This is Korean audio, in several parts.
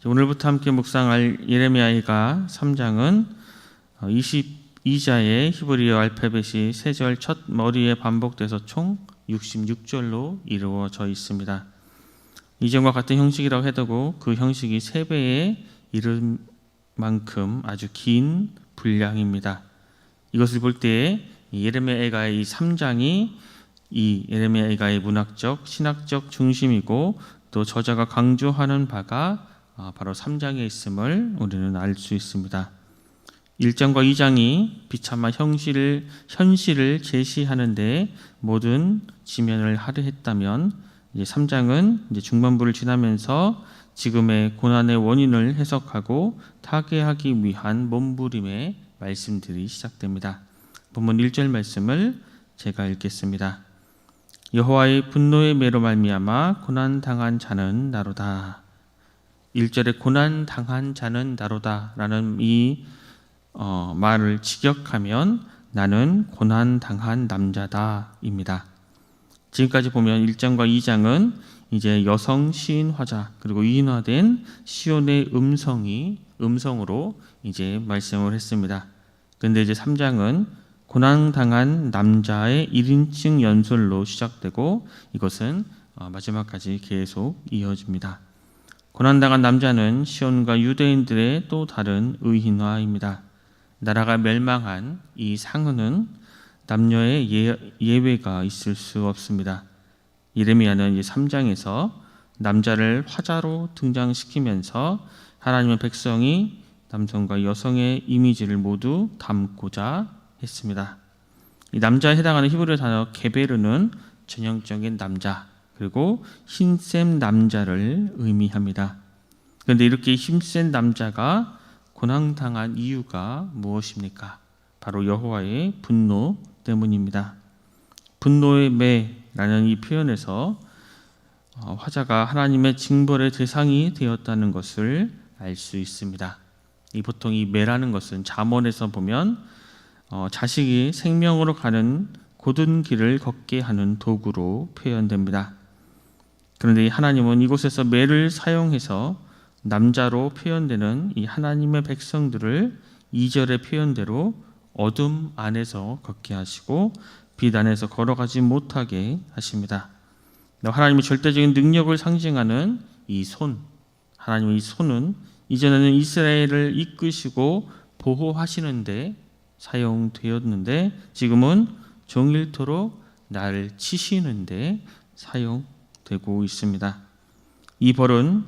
오늘부터 함께 묵상할 예레미야가 3장은 22자의 히브리어 알파벳이 3절 첫 머리에 반복돼서 총 66절로 이루어져 있습니다. 이전과 같은 형식이라고 해도 그 형식이 3배에 이른 만큼 아주 긴 분량입니다. 이것을 볼 때 예레미야의 이 3장이 이 예레미야의 문학적, 신학적 중심이고 또 저자가 강조하는 바가 바로 3장에 있음을 우리는 알 수 있습니다. 1장과 2장이 비참한 현실을 제시하는데 모든 지면을 할애했다면 이제 3장은 이제 중반부를 지나면서 지금의 고난의 원인을 해석하고 타개하기 위한 몸부림의 말씀들이 시작됩니다. 본문 1절 말씀을 제가 읽겠습니다. 여호와의 분노의 매로 말미암아 고난당한 자는 나로다. 1절에 고난당한 자는 나로다 라는 이 말을 직역하면 나는 고난당한 남자다 입니다. 지금까지 보면 1장과 2장은 이제 여성 시인 화자 그리고 이인화된 시온의 음성으로 이제 말씀을 했습니다. 그런데 이제 3장은 고난당한 남자의 1인칭 연설로 시작되고 이것은 마지막까지 계속 이어집니다. 고난당한 남자는 시온과 유대인들의 또 다른 의인화입니다. 나라가 멸망한 이 상흔은 남녀의 예외가 있을 수 없습니다. 예레미야는 이 3장에서 남자를 화자로 등장시키면서 하나님의 백성이 남성과 여성의 이미지를 모두 담고자 했습니다. 이 남자에 해당하는 히브리어 단어 게베르는 전형적인 남자 그리고 힘센 남자를 의미합니다. 그런데 이렇게 힘센 남자가 고난당한 이유가 무엇입니까? 바로 여호와의 분노 때문입니다. 분노의 매라는 이 표현에서 화자가 하나님의 징벌의 대상이 되었다는 것을 알 수 있습니다. 보통 이 매라는 것은 잠언에서 보면 자식이 생명으로 가는 곧은 길을 걷게 하는 도구로 표현됩니다. 그런데 하나님은 이곳에서 매를 사용해서 남자로 표현되는 이 하나님의 백성들을 2절의 표현대로 어둠 안에서 걷게 하시고 빛 안에서 걸어가지 못하게 하십니다. 하나님의 절대적인 능력을 상징하는 이 손, 하나님의 이 손은 이전에는 이스라엘을 이끄시고 보호하시는데 사용되었는데 지금은 종일토록 나를 치시는데 사용되고 있습니다. 이 벌은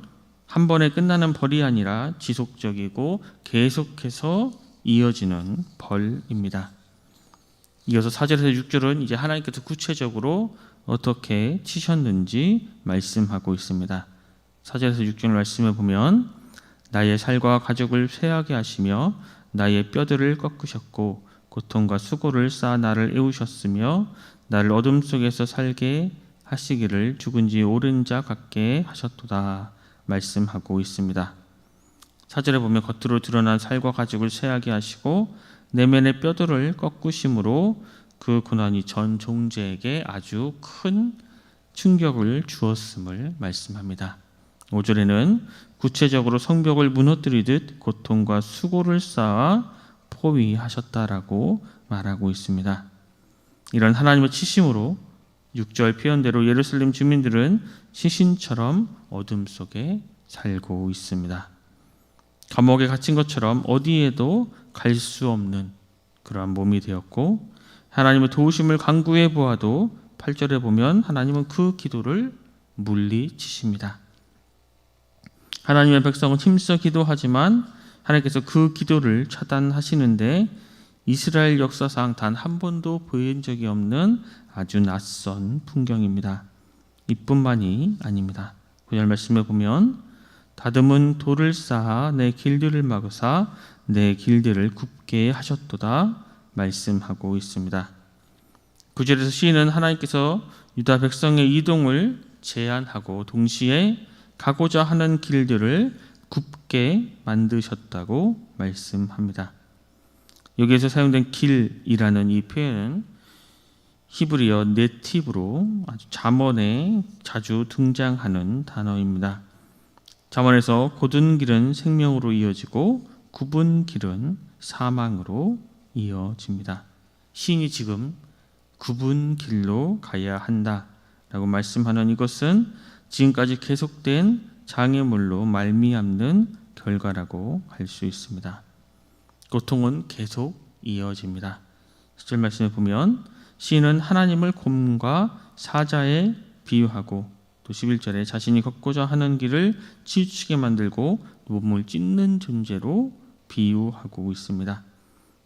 한 번에 끝나는 벌이 아니라 지속적이고 계속해서 이어지는 벌입니다. 이어서 4절에서 6절은 이제 하나님께서 구체적으로 어떻게 치셨는지 말씀하고 있습니다. 4절에서 6절 말씀에 보면 나의 살과 가죽을 쇠하게 하시며 나의 뼈들을 꺾으셨고 고통과 수고를 쌓아 나를 애우셨으며 나를 어둠 속에서 살게 하시기를 죽은 지 오랜 자 같게 하셨도다 말씀하고 있습니다. 4절에 보면 겉으로 드러난 살과 가죽을 쇠하게 하시고 내면의 뼈들을 꺾으심으로 그 고난이 전 종제에게 아주 큰 충격을 주었음을 말씀합니다. 5절에는 구체적으로 성벽을 무너뜨리듯 고통과 수고를 쌓아 포위하셨다라고 말하고 있습니다. 이런 하나님의 치심으로 6절 표현대로 예루살렘 주민들은 시신처럼 어둠 속에 살고 있습니다. 감옥에 갇힌 것처럼 어디에도 갈 수 없는 그러한 몸이 되었고 하나님의 도우심을 간구해 보아도 8절에 보면 하나님은 그 기도를 물리치십니다. 하나님의 백성은 힘써 기도하지만 하나님께서 그 기도를 차단하시는데 이스라엘 역사상 단 한 번도 보인 적이 없는 아주 낯선 풍경입니다. 이뿐만이 아닙니다. 9절 말씀에 보면 다듬은 돌을 쌓아 내 길들을 막으사 내 길들을 굽게 하셨도다 말씀하고 있습니다. 9절에서 시인은 하나님께서 유다 백성의 이동을 제한하고 동시에 가고자 하는 길들을 굽게 만드셨다고 말씀합니다. 여기에서 사용된 길이라는 이 표현은 히브리어 네티브로 아주 잠언에 자주 등장하는 단어입니다. 잠언에서 곧은 길은 생명으로 이어지고 굽은 길은 사망으로 이어집니다. 시인이 지금 굽은 길로 가야 한다라고 말씀하는 이것은 지금까지 계속된 장애물로 말미암는 결과라고 할 수 있습니다. 고통은 계속 이어집니다. 10절 말씀에 보면 시인은 하나님을 곰과 사자에 비유하고 또 11절에 자신이 걷고자 하는 길을 치우치게 만들고 몸을 찢는 존재로 비유하고 있습니다.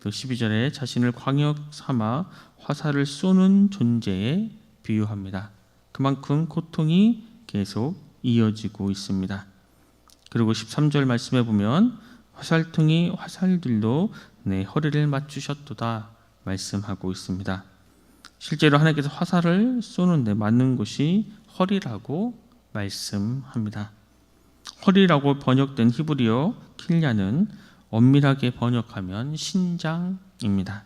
또 12절에 자신을 광역 삼아 화살을 쏘는 존재에 비유합니다. 그만큼 고통이 계속 이어지고 있습니다. 그리고 13절 말씀에 보면 화살통이 화살들로 내 허리를 맞추셨도다 말씀하고 있습니다. 실제로 하나님께서 화살을 쏘는데 맞는 곳이 허리라고 말씀합니다. 허리라고 번역된 히브리어 킬냐는 엄밀하게 번역하면 신장입니다.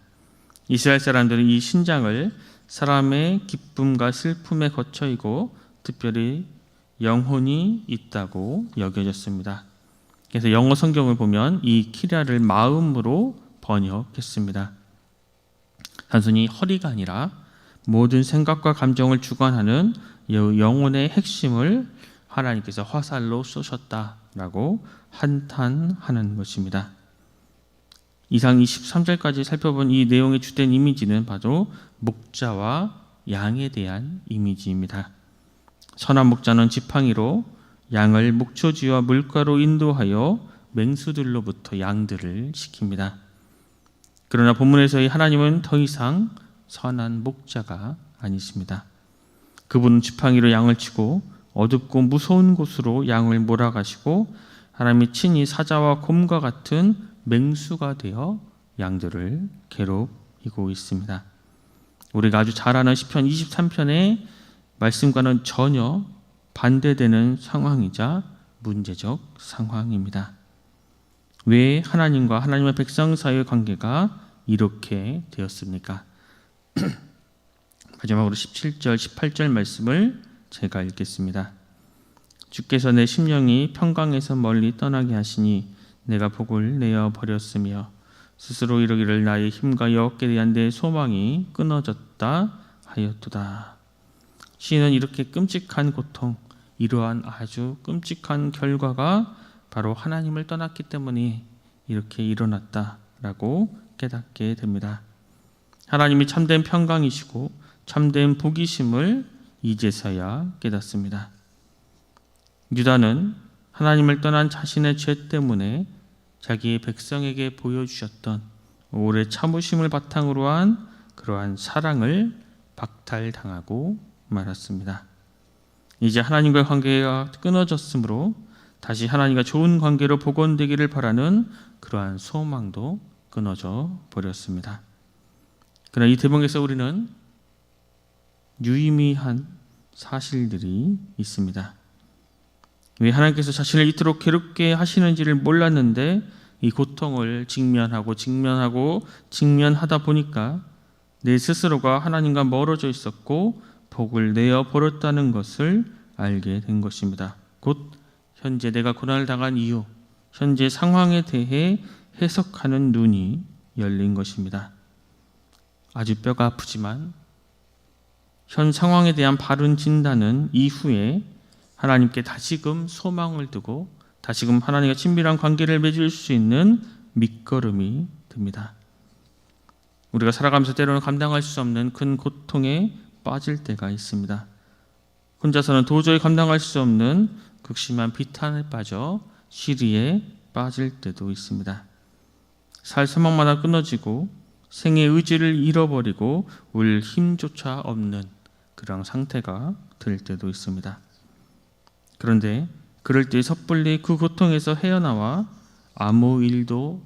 이스라엘 사람들은 이 신장을 사람의 기쁨과 슬픔에 거처이고 특별히 영혼이 있다고 여겨졌습니다. 그래서 영어 성경을 보면 이 킬냐를 마음으로 번역했습니다. 단순히 허리가 아니라 모든 생각과 감정을 주관하는 영혼의 핵심을 하나님께서 화살로 쏘셨다라고 한탄하는 것입니다. 이상 23절까지 살펴본 이 내용의 주된 이미지는 바로 목자와 양에 대한 이미지입니다. 선한 목자는 지팡이로 양을 목초지와 물가로 인도하여 맹수들로부터 양들을 지킵니다. 그러나 본문에서의 하나님은 더 이상 선한 목자가 아니십니다. 그분은 지팡이로 양을 치고 어둡고 무서운 곳으로 양을 몰아가시고 하나님이 친히 사자와 곰과 같은 맹수가 되어 양들을 괴롭히고 있습니다. 우리가 아주 잘 아는 시편 23편의 말씀과는 전혀 반대되는 상황이자 문제적 상황입니다. 왜 하나님과 하나님의 백성 사이의 관계가 이렇게 되었습니까? 마지막으로 17절, 18절 말씀을 제가 읽겠습니다. 주께서 내 심령이 평강에서 멀리 떠나게 하시니 내가 복을 내어 버렸으며 스스로 이르기를 나의 힘과 여호와께 대한 내 소망이 끊어졌다 하였도다. 시인은 이렇게 끔찍한 고통, 이러한 아주 끔찍한 결과가 바로 하나님을 떠났기 때문에 이렇게 일어났다라고 깨닫게 됩니다. 하나님이 참된 평강이시고 참된 복이심을 이제서야 깨닫습니다. 유다는 하나님을 떠난 자신의 죄 때문에 자기의 백성에게 보여주셨던 오래 참으심을 바탕으로 한 그러한 사랑을 박탈당하고 말았습니다. 이제 하나님과의 관계가 끊어졌으므로 다시 하나님과 좋은 관계로 복원되기를 바라는 그러한 소망도 끊어져 버렸습니다. 그러나 이 대목에서 우리는 유의미한 사실들이 있습니다. 왜 하나님께서 자신을 이토록 괴롭게 하시는지를 몰랐는데 이 고통을 직면하다 보니까 내 스스로가 하나님과 멀어져 있었고 복을 내어 버렸다는 것을 알게 된 것입니다. 곧 현재 내가 고난을 당한 이유, 현재 상황에 대해 해석하는 눈이 열린 것입니다. 아주 뼈가 아프지만 현 상황에 대한 바른 진단은 이후에 하나님께 다시금 소망을 두고 다시금 하나님과 친밀한 관계를 맺을 수 있는 밑거름이 됩니다. 우리가 살아가면서 때로는 감당할 수 없는 큰 고통에 빠질 때가 있습니다. 혼자서는 도저히 감당할 수 없는 극심한 비탄에 빠져 시리에 빠질 때도 있습니다. 살 소망마다 끊어지고 생의 의지를 잃어버리고 울 힘조차 없는 그런 상태가 될 때도 있습니다. 그런데 그럴 때 섣불리 그 고통에서 헤어나와 아무 일도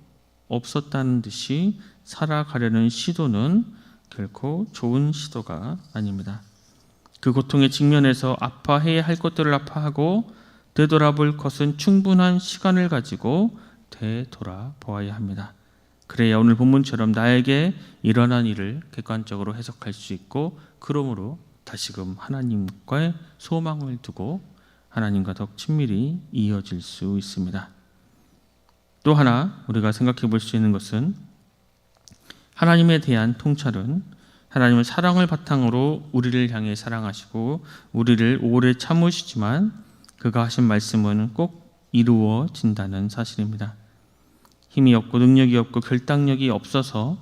없었다는 듯이 살아가려는 시도는 결코 좋은 시도가 아닙니다. 그 고통의 직면에서 아파해야 할 것들을 아파하고 되돌아볼 것은 충분한 시간을 가지고 되돌아보아야 합니다. 그래야 오늘 본문처럼 나에게 일어난 일을 객관적으로 해석할 수 있고 그러므로 다시금 하나님과의 소망을 두고 하나님과 더욱 친밀히 이어질 수 있습니다. 또 하나 우리가 생각해 볼 수 있는 것은 하나님에 대한 통찰은 하나님은 사랑을 바탕으로 우리를 향해 사랑하시고 우리를 오래 참으시지만 그가 하신 말씀은 꼭 이루어진다는 사실입니다. 힘이 없고 능력이 없고 결단력이 없어서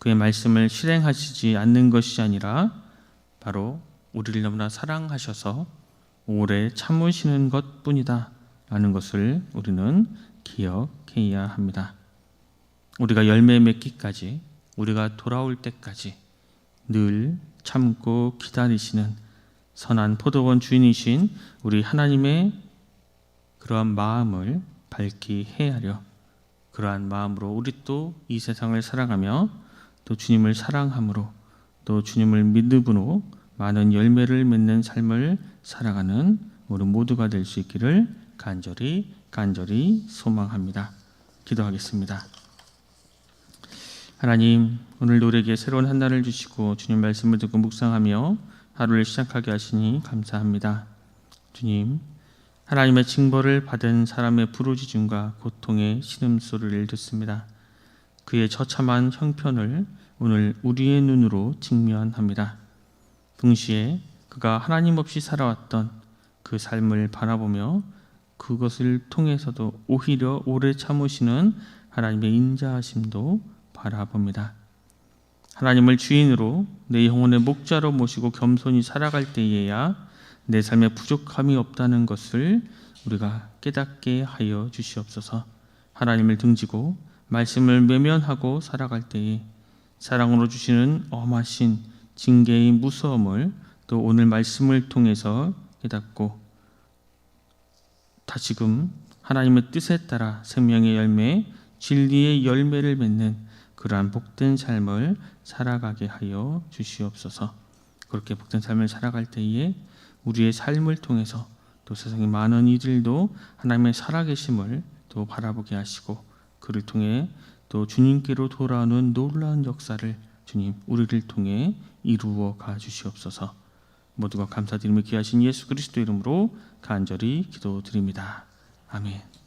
그의 말씀을 실행하시지 않는 것이 아니라 바로 우리를 너무나 사랑하셔서 오래 참으시는 것뿐이다 라는 것을 우리는 기억해야 합니다. 우리가 열매 맺기까지, 우리가 돌아올 때까지 늘 참고 기다리시는 선한 포도원 주인이신 우리 하나님의 그러한 마음을 밝히 헤아려 그러한 마음으로 우리 또 이 세상을 살아가며 또 주님을 사랑함으로 또 주님을 믿음으로 많은 열매를 맺는 삶을 살아가는 우리 모두가 될 수 있기를 간절히 소망합니다. 기도하겠습니다. 하나님, 오늘도 우리에게 새로운 한 날을 주시고 주님 말씀을 듣고 묵상하며 하루를 시작하게 하시니 감사합니다. 주님, 하나님의 징벌을 받은 사람의 부르짖음과 고통의 신음소리를 듣습니다. 그의 처참한 형편을 오늘 우리의 눈으로 직면합니다. 동시에 그가 하나님 없이 살아왔던 그 삶을 바라보며 그것을 통해서도 오히려 오래 참으시는 하나님의 인자하심도 바라봅니다. 하나님을 주인으로 내 영혼의 목자로 모시고 겸손히 살아갈 때에야 내 삶에 부족함이 없다는 것을 우리가 깨닫게 하여 주시옵소서. 하나님을 등지고 말씀을 외면하고 살아갈 때에 사랑으로 주시는 엄하신 징계의 무서움을 또 오늘 말씀을 통해서 깨닫고 다시금 하나님의 뜻에 따라 생명의 열매, 진리의 열매를 맺는 그러한 복된 삶을 살아가게 하여 주시옵소서. 그렇게 복된 삶을 살아갈 때에 우리의 삶을 통해서 또 세상의 많은 이들도 하나님의 살아계심을 또 바라보게 하시고 그를 통해 또 주님께로 돌아오는 놀라운 역사를 주님 우리를 통해 이루어 가 주시옵소서. 모두가 감사드리며 귀하신 예수 그리스도 이름으로 간절히 기도드립니다. 아멘.